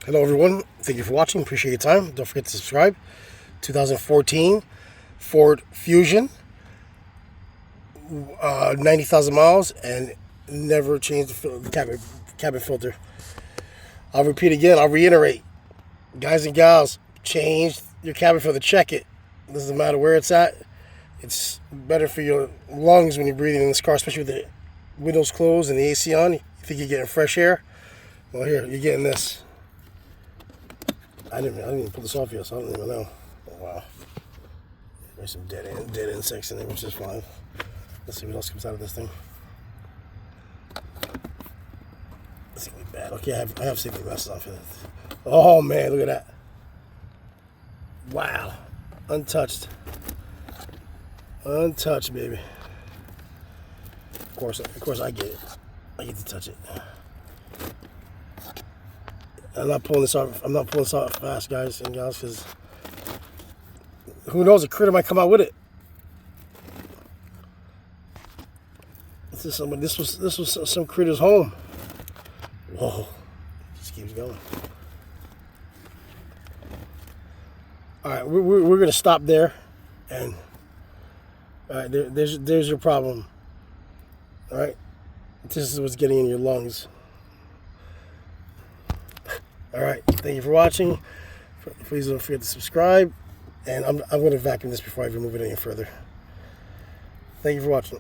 Hello everyone, thank you for watching, appreciate your time. Don't forget to subscribe. 2014 Ford Fusion, 90,000 miles, and never changed the cabin filter. I'll repeat again, I'll reiterate. Guys and gals, change your cabin filter, check it. Doesn't matter where it's at. It's better for your lungs when you're breathing in this car, especially with the windows closed and the AC on. You think you're getting fresh air? Well, here, you're getting this. I didn't even put this off yet, so I don't even know. Oh, wow. There's some dead insects in there, which is fine. Let's see what else comes out of this thing. This is gonna be bad. Okay, I have safety vests off of this. Oh man, look at that. Wow. Untouched. Untouched, baby. Of course I get it. I get to touch it. I'm not pulling this off fast, guys and gals, because who knows, a critter might come out with it. This was some critter's home. Whoa, just keeps going. All right, we're gonna stop there, and all right, there's your problem. All right, this is what's getting in your lungs. All right, thank you for watching. Please don't forget to subscribe, and I'm going to vacuum this before I even move it any further. Thank you for watching.